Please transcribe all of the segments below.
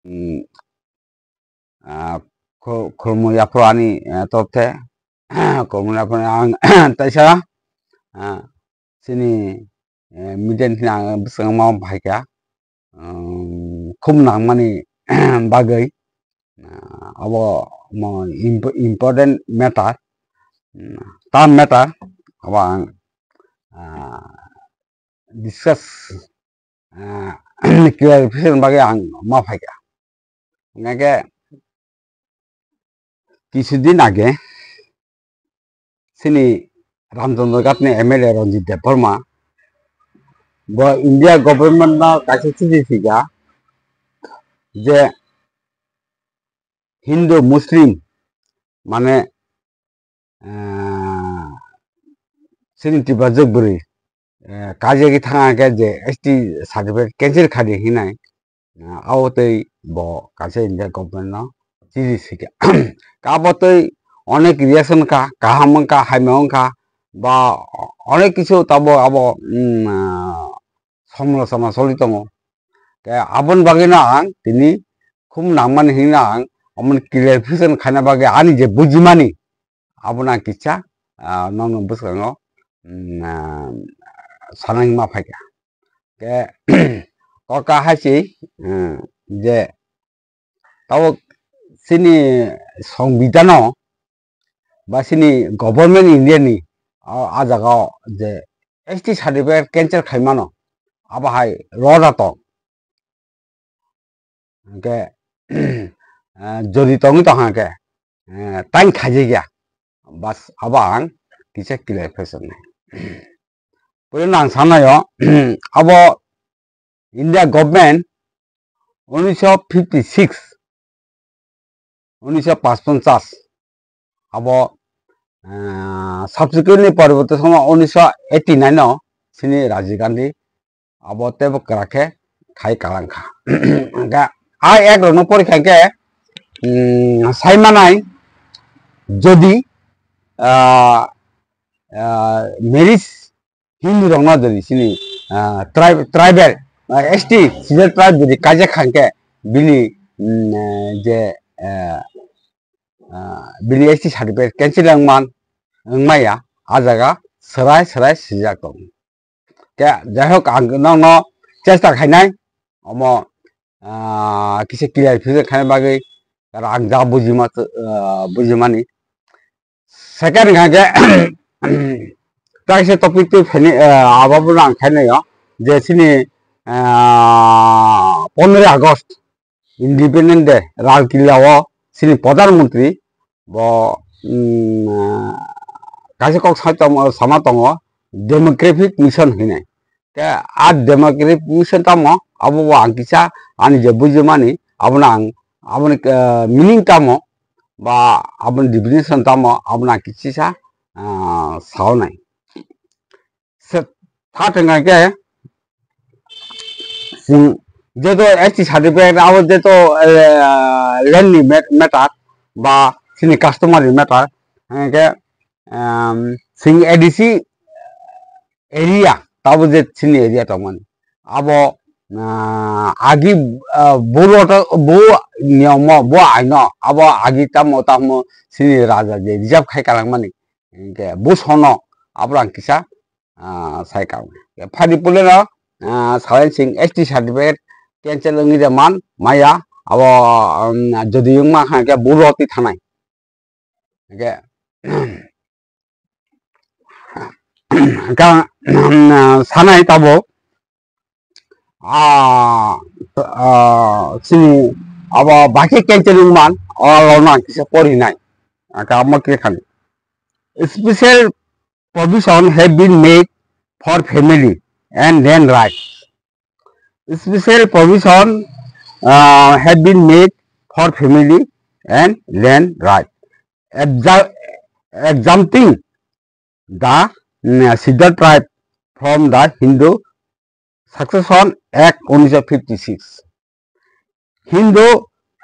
Kurmu Yaprani Topte, Kurmu Yaprani Taisha, Sini Miden Bisang Mau Paika, Kumnang Mani Bagai, our important matter, time matter, our discuss clarification bagai ang Mapaika. Ngake কিছুদিন আগে সিনি Ramchandra গাতনি MLA রঞ্জিত Debbarma India গভর্নমেন্টের কাছে চিঠি শিখা যে হিন্দু মুসলিম মানে সিনি টিপা জগবুরি কাজে কি থাকা যে এসটি সার্টিফিকেট ক্যান্সেল খাদি হিনাই আওতেই কাছে ইন্ডিয়া গভর্নমেন্ট চিঠি শিখা কাবতই অনেক রিয়াকশন কাহামকা হাইমকা বা অনেক কিছু তাবো আবো সমালোচনা চলি দङ আবন বাগিনা তিনি খুব নাংমানি হিনা অমন ক্লিয়ারিফিকেশন খানা বাগে আনি যে বুজিমানি আবনা কিচ্ছা নন বুসকাङ সানাং मा फायका के कका हासि जे ताव सिनी संविधान बा सिनी गभर्नमेंट इंडिया नि आ जागाव जे एसटी सर्टिफिकेट कैंसिल खाइमानो आबाहाय रदात के जदि तंग तहा के टाइम खाजे गया बस आबां किसे क्लियरिफिकेशन नै पुरन आं सानायो अब इंडिया गवर्नमेंट 1955 अब सबसिक्वेंटली परिवर्तन समय 1989 सिनी राजीव गांधी अब तेब कराखे खाई कालांखा आ एक रन परीक्षा के साइमानाय जदि मेरिज हिंदू रंगना जदि सिनी ट्राइबल एसटी सिजल ट्राइब जदि काजे खांके बिनि जे बिनि एसटी सर्टिफिकेट कैंसिल मान माया आजागा सराय सिजाक दं के जायहक आं न चेष्टा खायनाय अम किसे क्लियरिफिकेशन खाने बागै आं जा बुजिमानि सेकेंड खाके ताइसे टपिक तो फेनि आबाबो आं खायनाय जे सिनि 15 আগস্ট इंडिपेंडेंट डे लालकिल्लाव सिनि प्रधानमंत्री कासे कक सामा दङ डेमोक्रेटिक मिशन हिनाय के आ डेमोक्रेटिक मिशन तामो आबो आं किसा आनि जे बुजिमानि आबना आं आबनि मीनिंग तामो बा आबनि डिफिनेशन तामो आबना किसिसा सावनाय से थाथंगा के सिं जेतो एसटी सर्टिफिकेट आबो जेतो लैंड मैटर बा सिनि कस्टमरी मैटर के सिं एडीसी एरिया ताबो जे सिनि एरिया तमन आबो आगि बो नियम बो आइन आबो आगि तामो सिनि राजा जे रिजर्व खाय कालांमानि के बो सनो आबो किसा साइका फादि पुलेना सालेन सिं एसटी सर्टिफिकेट कैंसिल लंगि मान माया अब जदि मा के बुरति थानाय के का सानाय ताबो सिनि अब बाकी कैंसिल मान लना किसे परिनाय का मके खानि special provision have been made for family and land rights. Special provision have been made for family and land rights, exempting the Siddhar tribe from the Hindu Succession Act 1956, Hindu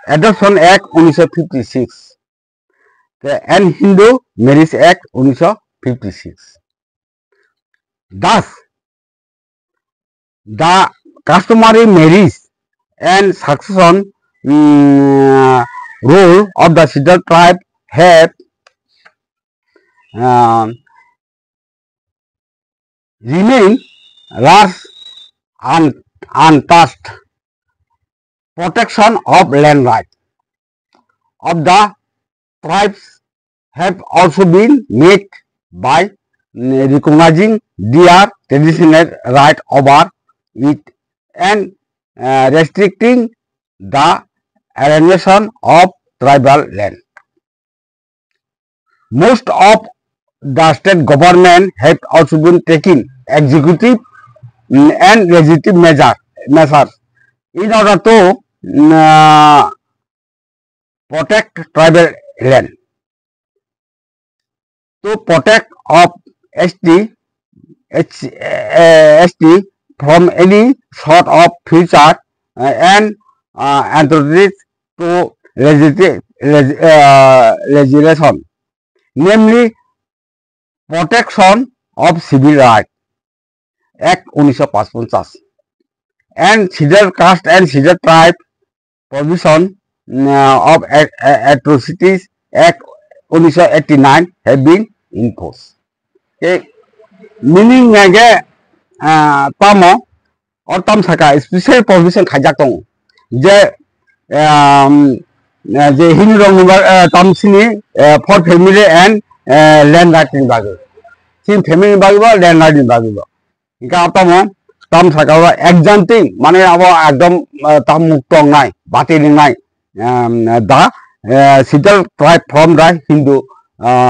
Adoption Act 1956, and Hindu Marriage Act 1956. Thus, the customary marriage and succession role of the Sidal tribe have uh, remained large untouched. Protection of land rights of the tribes have also been made by recognizing their traditional right over it and restricting the alienation of tribal land. Most of the state government have also been taking executive and legislative measures in order to protect tribal land. To protect of ST from any sort of future and antithesis to legislation, namely Protection of Civil Rights Act 1955 and Scheduled Caste and Scheduled Tribe Provision of Atrocities Act 1989 have been enforced. Okay. Meaning nga tamo or tam saka special provision khajak tong je je Hindu rong tam sini for family and land right in bagi. Sin family bagi ba land right in bagi ba. Ika tamo tam saka exempting mane abo ekdom tam muktong nai batil nai the Sidal tribe from the Hindu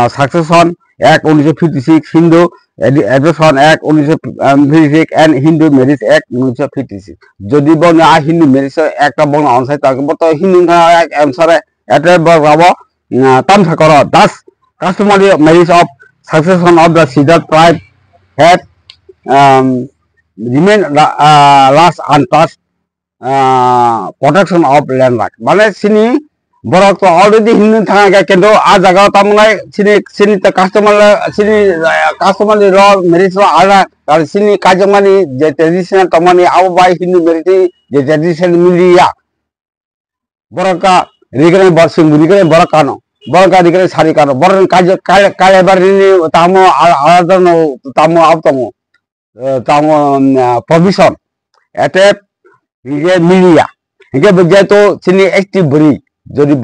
Succession Act 1956, Hindu Adoption Act 1956 and Hindu Marriage Act 1956. Jadi bon Hindu Marriage Act bon onsite tak beto Hindu Act answer at rabo tam sakara thus customary marriage of succession of the Sidal tribe had remained last untouched. Protection of land right. Mane sini borok to already Hindu thanga kendo a jaga tamnai sini ta customer law marriage law ala kar sini kajamani je traditional tamani aw by Hindu marriage je traditional milia boroka rigane borsing rigane borakano boroka rigane sari kano boron kale barini tamo ala no tamo avtamo tamo provision at মিলিয়া একে বুঝাইতো চিনি একটি বরি যদি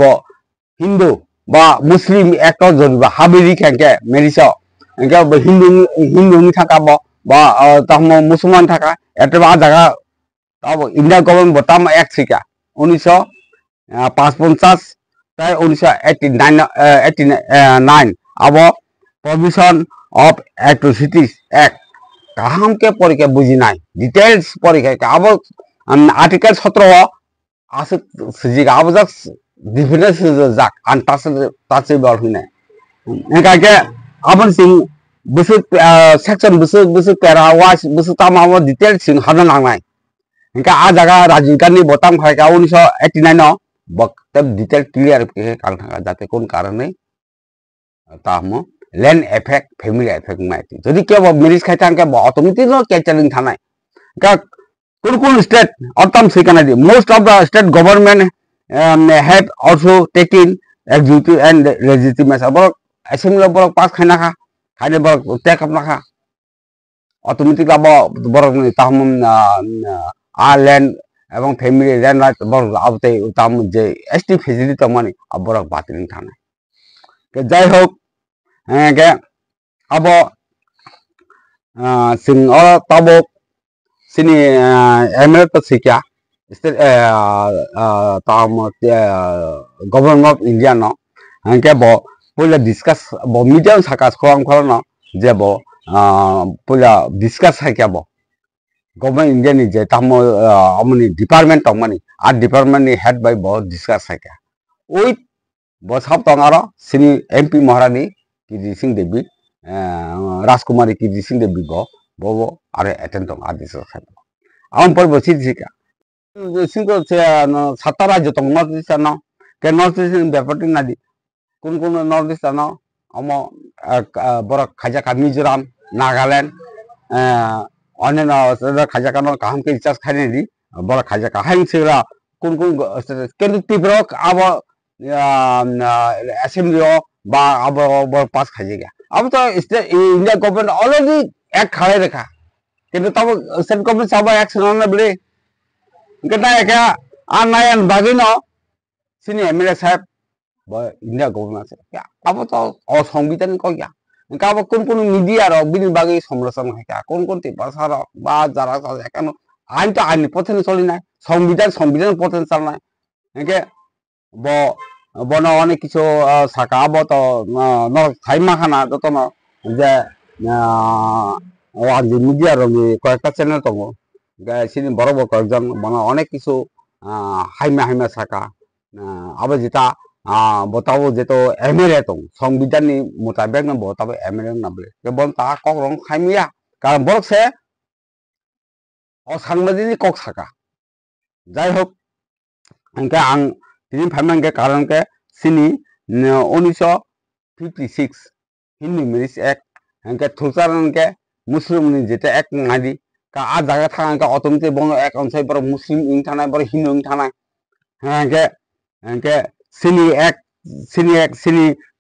হিন্দু বা মুসলিম একটা যদি হাবিরি খেকে Mary's একে হিন্দু থাকাব বা তাম মুসলমান থাকা এটা জায়গা ইন্ডিয়া গভর্নমেন্ট বতাম এক শিকা 1955 তাই 1989 আব প্রভিশন অফ অ্যাট্রোসিটিস অ্যাক্ট কাহামকে পরীক্ষা বুঝি নাই ডিটেলস পরীক্ষা আব Article 17 asuk sejika abjak difference jak untouchable hine engka ke abon sing busuk section busuk para was busuk tama detail sing hana nangnai engka a jaga Rajiv Gandhi botam khai ka 1989 no bak tab detail clear ke kang thanga jate kon karone tamo land effect family effect mai jodi ke marriage khai tang ke automatic no ke challenge thanai ka Kun state autumn secondary most of the state government have also taken executive and legislative measures. Borok assembly borok pass khana kha khane borok take up nakha automatic abo borok tahum land এবং family land right borok abte tam je ST facility tamani borok batin thana ke jai hok ke abo sing or tabok sini America sikya state tam government of India no angke bo pula discuss bo media sakas khorang no je bo pula discuss hakya bo government India ni je tam amani department tamani ar department ni head by bo discuss hakya oi bo sab tangaro sini MP Maharani Kirti Singh Devi Rajkumari Kirti Singh Devi bo are attend tong adis khat am por bosi sika singko satara jo tong north east no ke north east bepatin nadi kun north east no amo borok khajaka Mizoram Nagaland onena khajaka no kaham ke recharge khane di borok khajaka hain sira কোন কোন কিন্তু ত্রিপুরা আবো assembly বা আবো pass খাইছে গিয়া अब तो इंडिया गवर्नमेंट ऑलरेडी एक खाए रखा কিন্তু তব স্টেট গভর্নমেন্ট সাবা অ্যাকশন না বলে কেটা একা আর নায়ান বাগি ন সিনি এমএলএ সাহেব বা ইন্ডিয়া গভর্নমেন্ট আছে আবো তো অসংবিধান কইয়া আবো কোন কোন মিডিয়া র বিনি বাগি সমালোচনা হয় কোন কোন ভাষা বা যারা কেন আইন তো আইন পথে চলি নাই সংবিধান পথে চল নাই একে ব বন অনেক কিছু শাখা আবো তো খাইমা খানা তো যে যে মিডিয়ার কয়েকটা চ্যানেল দङ সিনি বড় বড় কয়েকজন মানে অনেক কিছু হাইমা শাখা আবার যেটা বতাবো যেত এমএলএ দङ সংবিধাননি মোতাবেক না বতাবো এমএলএ না বলে কেবল তা কক রং খাইমিয়া কারণ বরক সে অসাংবাদিক কক শাখা যাই হোক এনকে আং তিনি ভাবনাंगे कारण के सिनी 1956 हिंदी मेरिज एक्ट एनके थुलसारन के मुस्लिम नि जेते एक नादी का आ जागा थांगा का अतमते बंग एक अनसाय बर मुस्लिम इन थानाय बर हिंदू इन थानाय एनके सिनी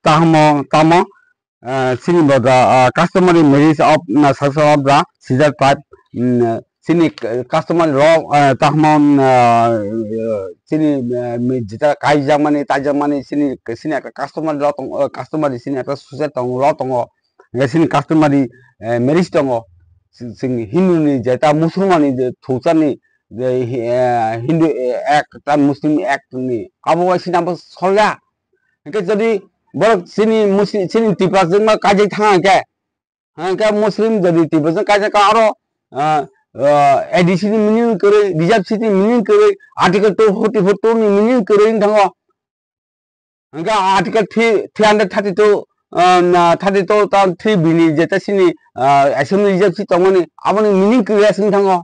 तामो सिनी बदा customary marriage of successor of the Caesar tribe sini customer law tahmon sini jita kai jamani ta jamani sini একটা customer law customer sini একটা suset tong law tong sini customer marriage tong sing hindu ni jeta musulman ni thusani hindu act ta muslim act ni abo sini abo solya ke jodi bor sini tipas jeng ma kajai thanga ke muslim jodi tipas jeng kajai ka aro एडिसिनि मिनिं करे reserve city मिनिं करे article 244 नि meaning करे थाङो अंगा article 332 ता 3 बिनि जेता सिनि एसेम्बली रिजर्व सिटी तंगनि आबनि मिनिं करे सिं थाङो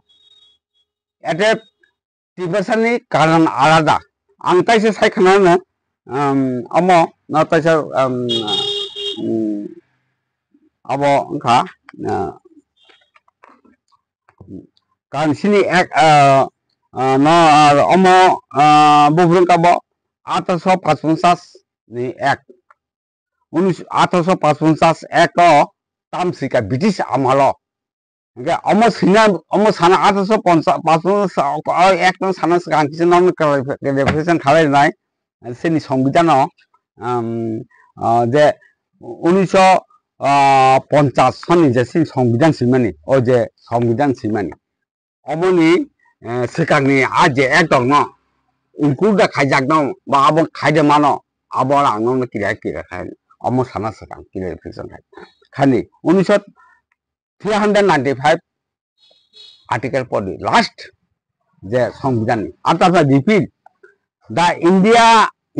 एटे टिबसानि कारण आलादा आं ताइसे सायखानानो अमो ना ताइसे अबो ओंखा कारण सिनी एक न अमो बुब्रुं काबो 1855 नि एक 1855 एक तामसिका ब्रिटिश आमालो ओके अमो साना 1855 एक न साना गांकिसे नन क्लारिफिकेशन खालाय नाय सिनी संविधान जे 1950 सननि जे सिनी संविधान सिमानि ओ जे संविधान सिमानि अमनि सिगांनि आजे एकदम न इनक्लुड खाइजाक न बा आबो खाइदे मानो आबो आंनो किरा खाय अमो साना सिगां क्लियरिफिकेशन खानि 395 आर्टिकल फॉर द लास्ट जे संविधान after the repeat the India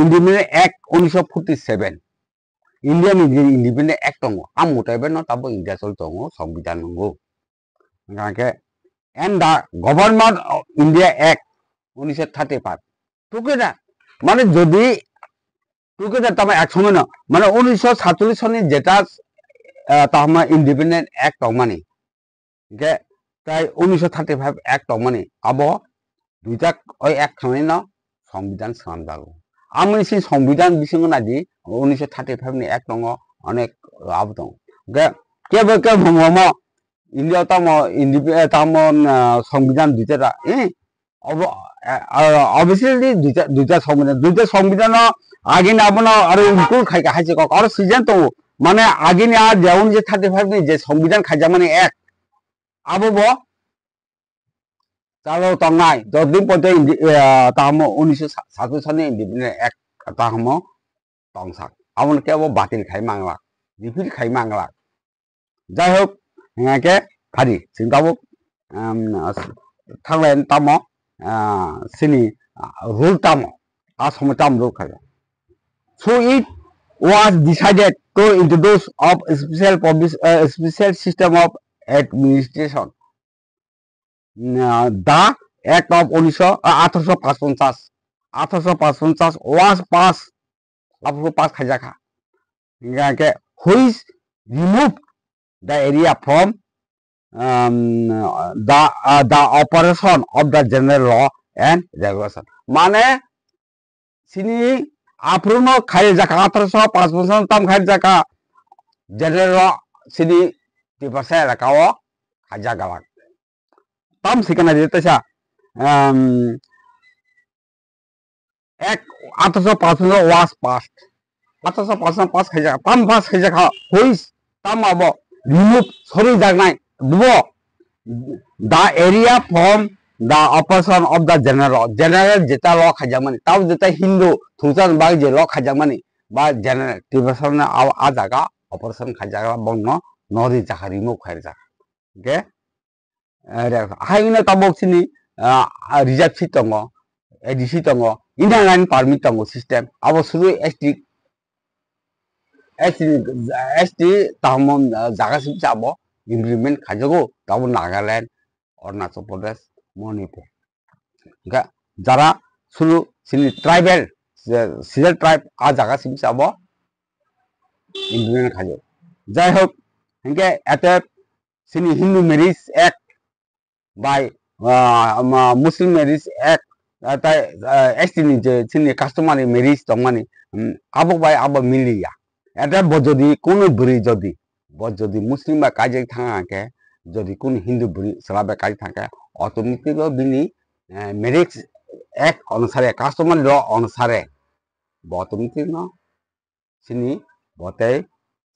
independent act 1947 India independent act दङ आम मतायबे न ताबो इंडिया चल दङ संविधान नंगौ गाके and the government of India Act 1935 together মানে যদি together তবে একসঙ্গে না মানে 1947 সনে যেটা তাহমা ইন্ডিপেন্ডেন্ট অ্যাক্ট মানে যে তাই 1935 অ্যাক্ট মানে আবো দুইটা ওই এক খানে না সংবিধান সাম যাগো আমি সেই সংবিধান বিসঙ্গে নাদি 1935 নি অ্যাক্ট দङ অনেক আব দङ কেবে কে ভমম इंडिया तामन संविधान दुईटा obviously दुईटा संविधान आगे आपन और इनक्लुड खाइका हाइसे क और सीजन तो माने आगे ने आ जेउन जे 35 नि जे संविधान खाइजा माने एक आबो बो चालो तंगाय जदिन पते ताम 1947 सने इंडिपेंडेंट एक्ट ताम तंसा आबन के वो बातिल खाइ मांगला रिपीट खाइ मांगला जाय होक के फारि सिंगाबो थांलायन तामो सिनी रूल तामो आसम ताम रूल खाया so it was decided to introduce of special system of administration the act of 1855 was passed आपको पास खाजा खा के which removed the area from the operation of the general law and regulation. Mane sini apruno khai jaka 1855 tam khai jaka general sini di pasal rakawo khaja galak. Tam sikana jeta sa ek 1855 was passed. 1855 khai jaka tam pass khai jaka hois tam abo remove sorry jagnai dubo the area from the operation of the general jeta law khajamani taw jeta hindu thusan bag je law khajamani ba general division a jaga operation khajaga bongno nori jaka remove khai jaka okay haina tabok sini reserve seat tongo adc tongo inline permit tongo system abo suru st tamon jaga sim jabo implement khajago taw Nagaland Arunachal Pradesh Manipur enggak jara sulu sini tribal Seal tribe a jaga sim jabo implement khajago jai hok enggak ate sini Hindu Marriage Act by Muslim Marriage Act tai st ni je sini customary marriage tongmani abo by abo miliya এটা যদি কোন বুড়ি যদি মুসলিম বা কাজে থাকে যদি কোন হিন্দু বুড়ি সালাবে কাজ থাকে অটোমেটিক বিনি ম্যারেজ অ্যাক্ট অনুসারে কাস্টমার ল অনুসারে অটোমেটিক ন সিনি বতে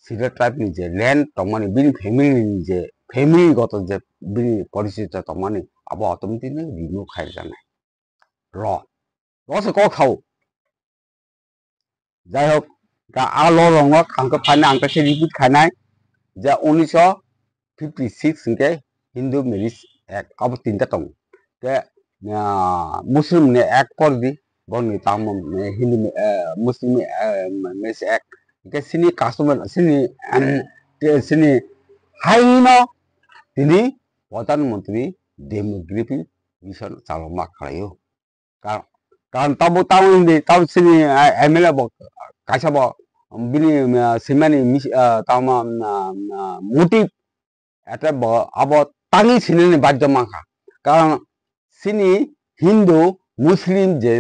সিলেট ট্রাইব নিজে ল্যান্ড তমানি বিনি ফ্যামিলিগত যে বিনি পরিচিত তমানি আবো অটোমেটিক রিমুভ খাই জানে লসে ক খাও যাই হোক alo rong angka pana angka sedikit kanai ja 1956 ke Hindu Marriage Act abo tinta tong ke Muslim ne act por di boni tam Hindu Muslim Marriage Act ke sini customer sini haino tini Pradhan Mantri Demography Mission Saloma khalayo kan tabu ini tahu sini MLA bok kasabo bini semani tama motif eta abo tangi sini ni badya maka karon sini Hindu Muslim je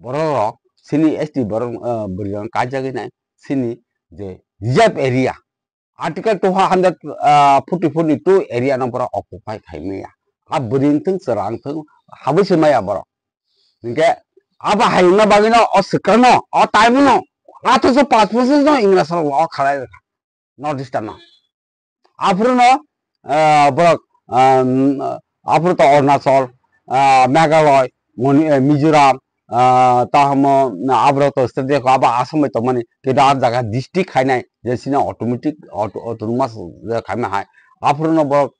borok sini ST borok beriang kajagi nai sini je reserve area article 242 area number occupy khaimaya ab bering tung serang tung habis maya borok nge aba hayna bagino o sekrano o taimno 1855 no English law khalai North Eastern no afruno borok afru to Arunachal Meghalaya Mizoram tahmo abro to state ko aba Assam to mani kedar jaga district khainai je sina automatic autonomous khaima hai afruno borok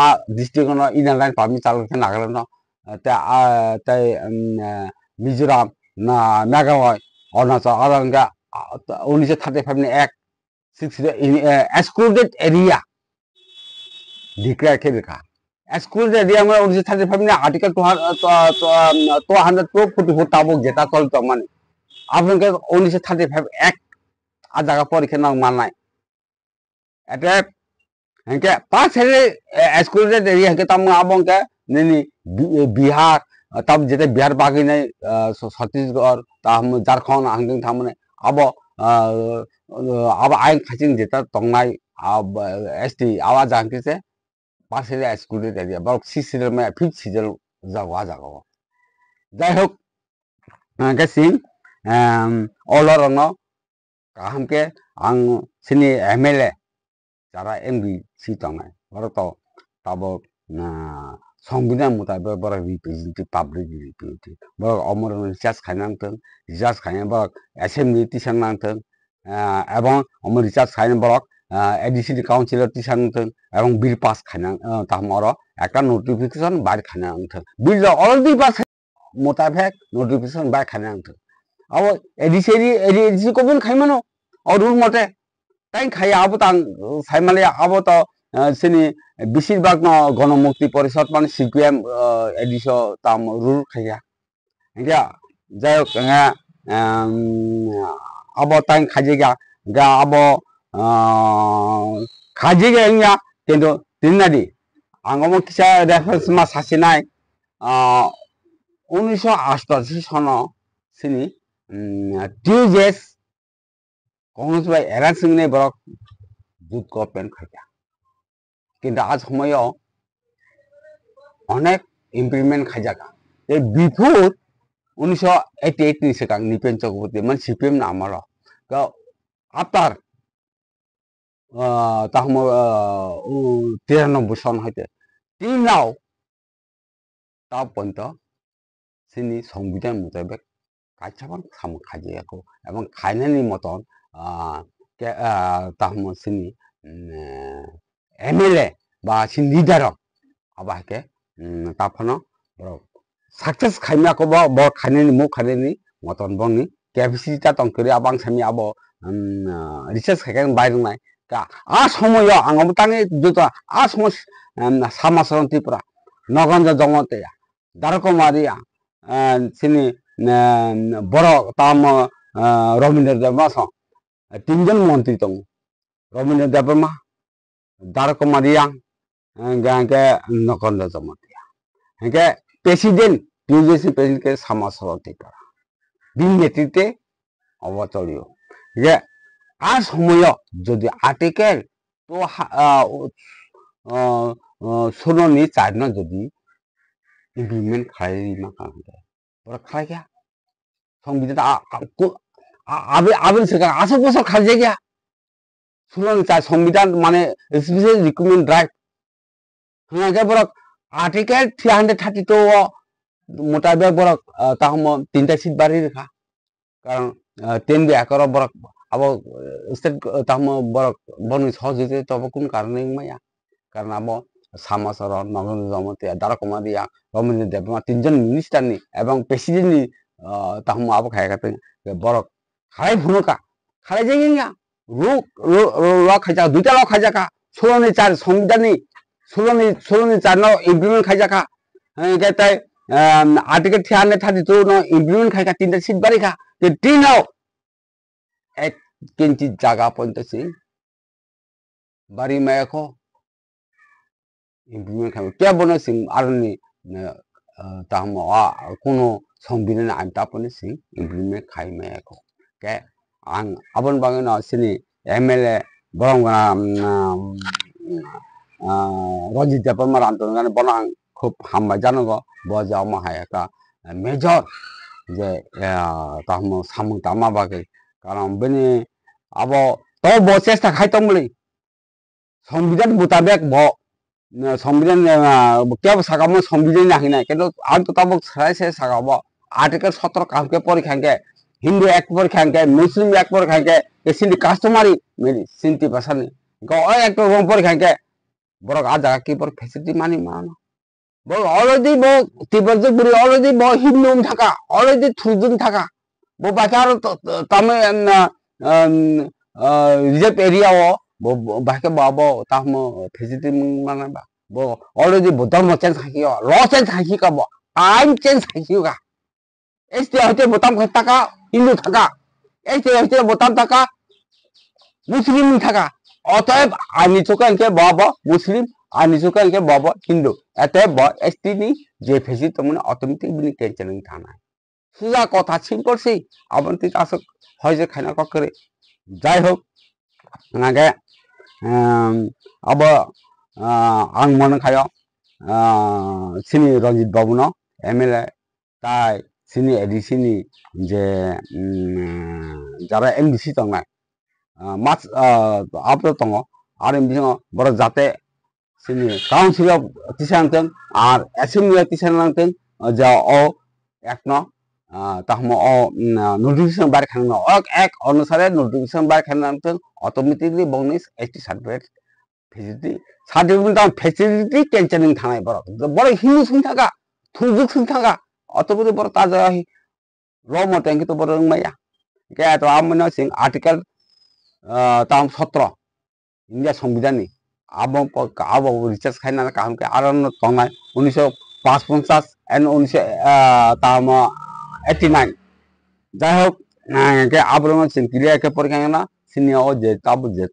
a district no inline permit chal Nagaland no tai Mizoram na Meghalaya Arunachal Aranga 1935 ni Act 6 excluded area declare kebika excluded area में 1935 ni article 244 tabok jeta tol to mane आपन के 1935 Act आ जागा परीक्षा नंग माननाय एटे हंके पांच है excluded area के तम आबों के नेनी बिहार तब जेते बिहार बाकी नहीं छत्तीसगढ़ ताम झारखंड आंगं थामने अब आइन खाचिंग जेता तंगनाय अब एसटी आवाज आंके से पास है excluded area बल सीजन में 5th सीजन जावा जाय होक के सिंग ऑलर न काहम के आं सिनी एमएलए যারা এমবি সিটংনাय বরতো তাবো সংবিধান মোতাবেক বড় রিপ্রেজেন্টেটিভ পাবলিক রিপ্রেজেন্টেটিভ বড় অমর রিসার্চ খাইনাंथों রিসার্চ খাইना বড় অ্যাসেম্বলি টিসাंथों এবং অমর রিসার্চ খাইना বড় এডিসি কাউন্সিলর টিসাंथों এবং বিল পাস খাইना তাহমর একটা নোটিফিকেশন বাইর খাইनांथों বিল অলরেডি পাস মোতাবেক নোটিফিকেশন বাইর খাইनांथों अब एडिसि कोबन खाइमानो और रूल मते তাই খাই আবো তাং সাইমালে আবো তো সিনি বেশিরভাগ ন গণমুক্তি পরিষদ মানে সিপিএম এডিস তাম রুল খাইয়া ইয়া যাই হোক আবো তাই খাজিগা গা আবো খাজিগা ইয়া কিন্তু তিননাদি আঙ্গমো কিসা রেফারেন্স মা সাসিনাই 1988 সন সিনি টিউজেস কংগ্রেস বাই এরান সিংনে বরক যুদ্ধ গভর্নমেন্ট খাইয়া কিন্তু আজ সময়ও অনেক ইমপ্লিমেন্ট খাইজাকা এই before 1988 ni sekang Nipen Chakraborty man CPM na amaro ka after tahmo 93 সন হইতে till now তা পর্যন্ত সিনি সংবিধান মোতাবেক কাইছাবান খাম খাজিয়াকো এবং খাইনানি মতন তাহমো সিনি এমএলএ বা সিন লিডারক আবাকে তাফানো সাকসেস খাইমাকো ব খাইনানি মো খাইনানি মতন বংনি ক্যাপাসিটি তা তংকরি আবাং সামি আবো রিসার্চ খাইকান বাইরনাই কা আ সময় আঙম তাঙে যত আ সময় সামাসরন ত্রিপুরা নগঞ্জ জমতেয়া দারকমারিয়া সিনি বড় তাম রবীন্দ্র দেবমা তিনজন মন্ত্রী দं রবীন্দ্র দেবমা দারকমারিয়া গাকে নগঞ্জ জমতেয়া হেকে প্রেসিডেন্ট ইউজিসি প্রেসিডেন্টকে সামাসরন ত্রিপুরা বিন নেতৃত্বে অবতরীয় যে আর সময় যদি আর্টিকেল তো 16 ni 4 যদি ইমপ্লিমেন্ট খাইমা কাঙ্গে বড় খাই গিয়া সংবিধান আবে সেকা 8 বছর খাই গিয়া 16 ni 4 সংবিধান মানে স্পেশাল রিকমেন্ড রাইট হাঙ্গে বড় আর্টিকেল 332 মোতাবেক বড় তাহম 3টা সিট বাড়ি রেখা কারণ 10 বি একর বড় আবো স্টেট তাহম বড় বনি সহজে তব কোন কারণে মায়া কারণ আবো সামাসরন নগঞ্জ জমতে দারকমারিয়া রবীন্দ্র দেবমা তিনজন মিনিস্টারনি এবং প্রেসিডেন্টনি তাহম আবো খাইগাতে বড় খাই ভুনকা খাই যাইয়া ল খাইজা দুইটা ল খাইজাকা 16 ni 4 সংবিধাননি 16 ni 4 ইমপ্লিমেন্ট খাইজাকা তাই আর্টিকেল 332 নো ইমপ্লিমেন্ট খাইকা 3টা সিট বাড়িকা যে তিনও এক কিঞ্চিত জায়গা পর্যন্ত বাড়ি মায়াকো ইমপ্লিমেন্ট খাইব কে বনে সিং আরনি তাহম কোনো সংবিধান আইন তাপনে সিং ইমপ্লিমেন্ট খাই মায়াকো কে আং আবন বাঙানো সিনি এমএলএ বরংগনা রঞ্জিত দেববর্মার আন্দোলন বনাং খুব হামবাই জানাগো বজাও মাহায়াকা মেজর যে তাহম সামুং তামা বাকে কারণ বেনি আবো তো ব চেষ্টা খাইতমলি সংবিধান মোতাবেক ব সংবিধান কেব সাগামো সংবিধান নাহিনাই কিন্তু আন তো তাবক সারাইছে সাগাব আর্টিকেল 17 কামকে পরীক্ষাকে হিন্দু এক পরীক্ষাকে মুসলিম এক পরীক্ষাকে সিনি কাস্টমারি মেরি সিনতি ভাষানি গো এক রং পরীক্ষাকে বড় আজা কি পর ফেসিলিটি মানি মানো বল অলরেডি ব তিবজ বুড়ি অলরেডি ব হিন্দু থাকা অলরেডি থুজুন থাকা ব বাকার তামে রিজার্ভ এরিয়া ও বাকে বাবো তাহম ফেসিলিটি মানে বা ব অলরেডি ধর্ম চেঞ্জ হাকিও ল চেঞ্জ হাকিকা ব আইন চেঞ্জ হাকিকা এসটি হইতে বোতাম থাকা হিন্দু থাকা এসটি হইতে বোতাম থাকা মুসলিম থাকা অতএব আইনি চোখে বব মুসলিম আইনি চোখে বব হিন্দু এতে ব এসটি নি যে ফেসিলিটি মানে অটোমেটিক বিনি টেনশন থানা সুজা কথা সিম্পল সেই আবন্তি আসক হয় যে খাইনা করে যাই হোক আগে अब आं मन खायो सिनी रंजित बाबू न एमएलए ताई सिनी एडिसी नि जे जारा एमडीसी तंगनाय मास आपलो तंग आर एमडीसी बर जाते सिनी काउंसिल अफ टिचारथों आर एसेम्बली अफ टिचारथों जा ओ एक न ताहम ओ नोटिफिकेशन बार खाना एक अनुसारे नोटिफिकेशन बार खाना automatically bonus ST certificate facility certificate facility tensioning थानाय बड़ हिंदू सिं थाका थुजुक सिं थाका अतबरे बड़ ताजा र मटें तो बड़ माया के तो आमन सिं आर्टिकल ताम 17 इंडिया संविधान नि आब रिसार्च खाइना काम के आरन तंगाय 1955 एंड 19 ताम 89 যাই হোক কে আবরণ সিনক্রিয়া কে পরীক্ষা না সিনিয়া ও যে তাব যে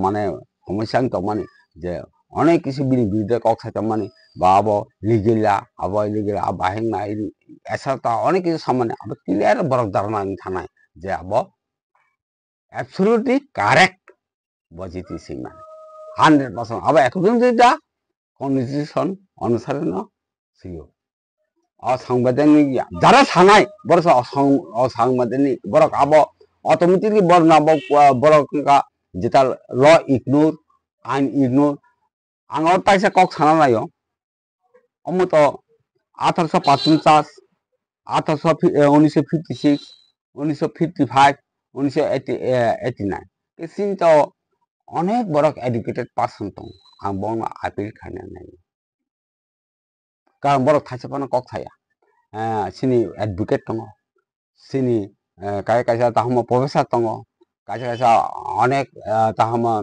মানে সমস্যা তো মানে যে অনেক কিছু বিরুদ্ধে কক সাইতাম মানে বা আবো লিগেলা আবো ইলিগেলা আবো হেংনা এছাড়া অনেক কিছু সামনে আবো ক্লিয়ার বরক ধারণা থানায় যে আবো অ্যাবসলিউটলি কারেক্ট বজিতি সিং মানে 100% আবো এখন যেটা কনস্টিটিউশন অনুসারে ন সিও অসাংবিধানিক যারা সানাই বরং অসাংবিধানিক বরং আবো অটোমেটিকলি বরং আবো বরং যেটা ল ইগনোর আইন ইগনোর आंगो ताइसा कक साना नायो अमत 1855 1956 1955 1989 किसिम तो अनेक बरक एडुकेटेड पार्सन दं आं बंग आपिल खाना नायो कारण बरक थाइसाफानो कक थाया सिनि एडवोकेट दङ सिनि काय कायसा ताहमा प्रफेसर दङ कायसा कायसा अनेक ताहमा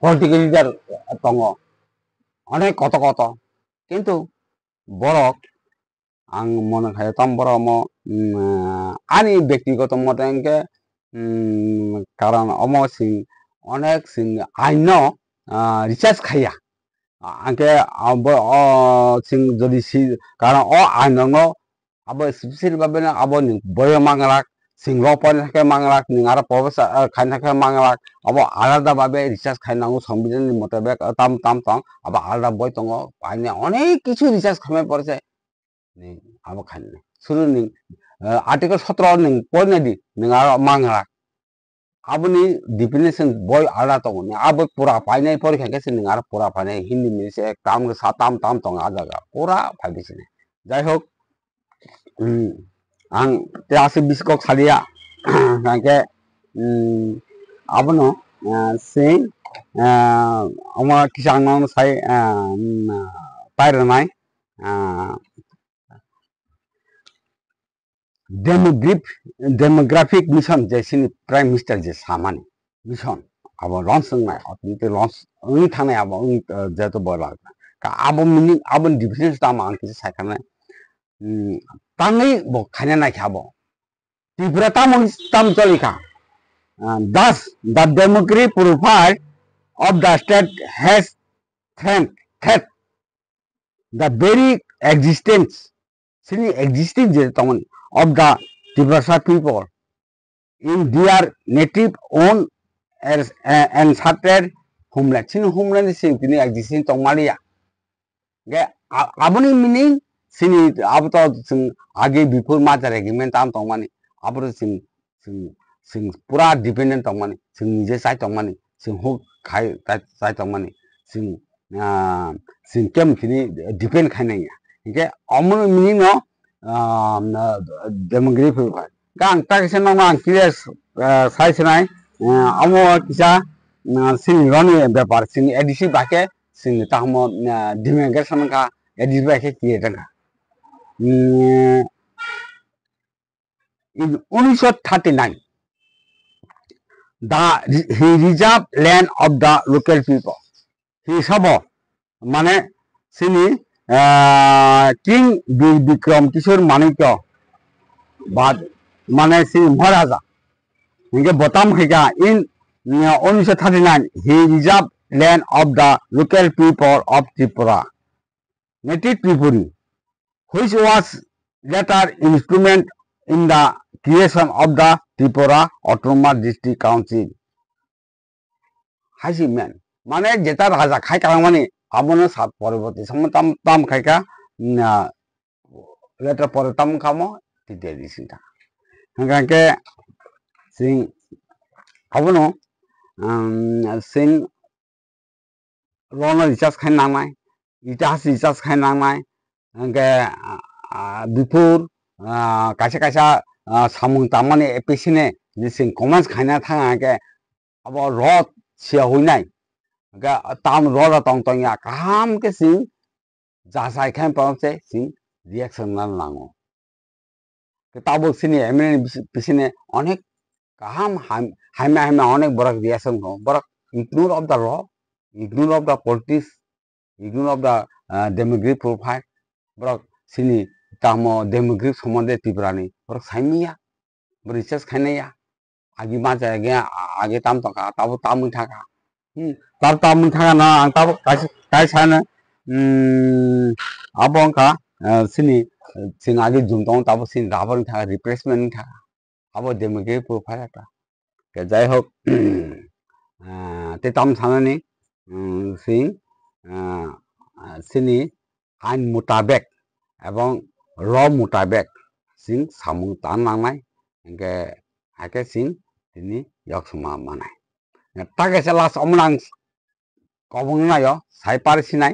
पलिटिकल लिडार दङ अनेक कत कत किन्तु बरक आं मने खायो तम बरक म आनि व्यक्तिगत मतेंके कारण अमो सिं अनेक सिं आइन रिचार्ज खाया आंके अब सिं जदि सि कारण आइन अब स्पेशल भाबे अब बय मांगलाक सिंह पन थाके मांगलाक निंगारा प्रफेसर खाइन थाके मांगलाक अब आलादा भाबे रिचार्ज खाइनांगौ संविधान मुताबिक ताम ताम ताम अब आलादा बय दङ पाइने अनेक किछु रिचार्ज खामे परसे नि अब खाइने सुरु नि आर्टिकल 17 नि पयने दि निंगारा मांगलाक aboni definition boy ala to ni abo pura painai por khake sin ngar pura painai hindi mi se kam sa tam tam tong ajaga pura phaibi sine jai hok ang te ase biskok khalia nake abono se ama kisang nang sai paira nai demographic mission जैसे prime minister जे सामान्य mission अब launch संगनाय अतनिते launch उनी थानाय अब उनी जेतो बोला का अब मिनिंग अब डिफरेंस ताम आं किसे सायखानाय तांगै ब खाना नाय खाबो त्रिपुरा ताम चलिखा thus the democratic profile of the state has threat the very existence sini existing je tamon of the Tripura people in their native own and certain homeland. Sini homeland sing tini existing tong Maria. Ge aboni meaning sini abuto sing age before major agreement tam tong mani abuto sing pura dependent tong mani sing nije sai tong mani sing hook khai sai tong mani sing kem tini depend khai nai ya. Ge amon meaning no demographic profile. Gang tak senang mang clear sai senai amo kisa sing roni ব্যাপার sing edisi bake sing tahmo demographic ka edisi bake kiye tanga in 1939 he reserved land of the local people he sabo mane sini King Bikram Kishore Manikya बाद माने सी महाराजा इनके बतम खिका in 1939 he reserved land of the local people of Tripura native Tripuri which was later instrument in the creation of the Tripura Autonomous District Council हासी मैन माने जेता राजा खाई का माने आबनो सात परवर्ती सम ताम खाइका लेटर पर ताम खामो तिते दिसिता हंगाके सिं आबनो सिं लोन रिचार्ज खाइ नांनाय इतिहास रिचार्ज खाइ नांनाय हंगे बिफोर कासे कासा सामुं तामाने एपिसिने जिसिं कमेन्स खाइना थाङाके अब रद सिया होइनाय गा ताम रद तंग तंग काम के सिं जासाय खाइ पाउसे सिं रिएक्शन ना लांगो ताबो सिनी एमएलए पिसिने अनेक काम हाइमा अनेक बरक रिएक्शन हो बरक ignore of the law ignore of the politics ignore of the demographic profile बरक सिनी तामो डेमोग्राफिक सम्बन्धे त्रिपुरानि बरक साइमिया रिसर्च खाइनाया आगे मा जायगा आगे ताम तका ताबो ताम थाका tab tamun thanga na ang tab kai sana abong ka sini sing age jum tong tab sin rabang thanga replacement thanga abo demage profile ta ke jai hok te tam sanani sing sini ain mutabek এবং র মুতাবেক সিং সামুং তান নাंनाय engke hake sing tini yok suma manai take se las omnang kobong nayo sai par sinai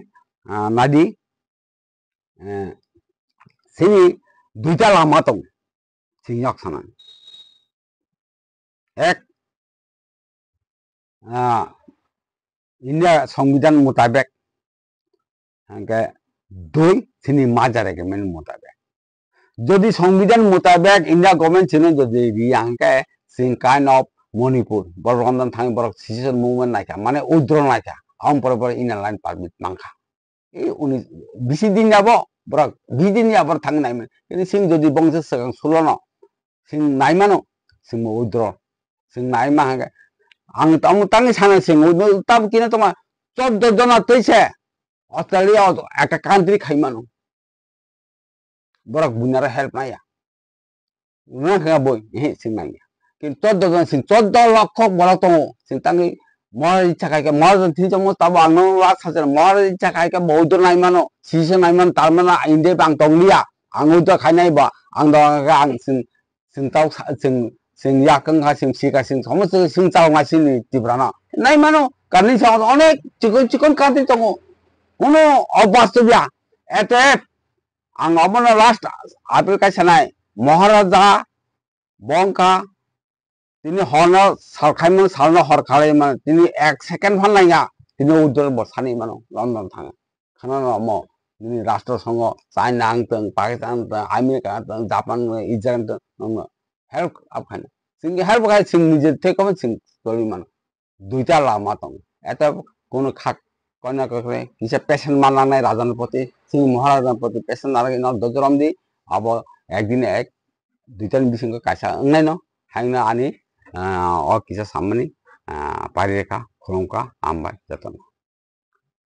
nadi sini duita lama tong sing yok sanan এক India সংবিধান মোতাবেক দুই তিনি মাজার agreement মোতাবেক যদি সংবিধান মোতাবেক ইন্ডিয়া গভর্নমেন্ট ছিল যদি রিয়াংকে সিং কাইন্ড অফ মণিপুর বড় রমজান থাকি বড় সিচুয়েশন মুভমেন্ট নাইকা মানে উইথড্র নাইকা আম পরে পরে ইনার লাইন পারমিট মাংখা এই উনি বেশি দিন যাব বড় 20 দিন যাব থাকি নাইমেন কিন্তু সিং যদি বংশ সগাং সুলন সিং নাইমানো সিং উইথড্র সিং নাইমা হাঙ্গে আং তাঙ্গি সানা সিং তাব কিনা তোমার 14 জন তৈছে অস্ট্রেলিয়া একটা কান্ট্রি খাইমানো বড় বুনারে হেল্প নাইয়া উনা খা বই হে সিং নাইয়া কিন্তু 14 জন সিং 14 লক্ষ বড় তো সিং তাঙ্গি মর ইচ্ছা খাইকে মর থি জম তাব আং লাস হাজার মর ইচ্ছা খাইকে বহুত নাইমানো সিসে নাইমানো তার মানে ইন্ডিয়া বাং তংলিয়া আং উইথড্র খাইনাই বা আং দnga আং সিং তাও Singh yakeng ka sing sika sing সমস্ত সিং চাও মাসিনি তিব্রানা নাইমানো কারনি সাও অনেক চিকন চিকন কান্ট্রি তো কোনো অবাস্তবিয়া এতে আং অবনা লাস্ট আপেল কাইসানাই মহারাজা বংকা তিনি হন সরখাইমন সালনা হরখালাই মানে তিনি 1 সেকেন্ড ভাল নাইয়া তিনি উদ্দর বসানি মানো লন্ডন থাঙ্গা খানা নম তিনি রাষ্ট্রসংঘ চাইনা আংতং Pakistan America Japan Israel help আপখানে সিং হেল্প খাই সিং নিজে থেকে সিং করি মানো দুইটা লামা দं এটা কোনো খাক কন্যা করে কিসে পেশেন্ট মানলাंनाय রাজার প্রতি সিং মহারাজার প্রতি পেশেন্ট নালাগে ন দজরম দি আব একদিন এক দুইটার বিসঙ্গ কাইসা নাই ন হাইনা আনি কিসা সামনি পারি রেখা খরমকা আমবাই যতন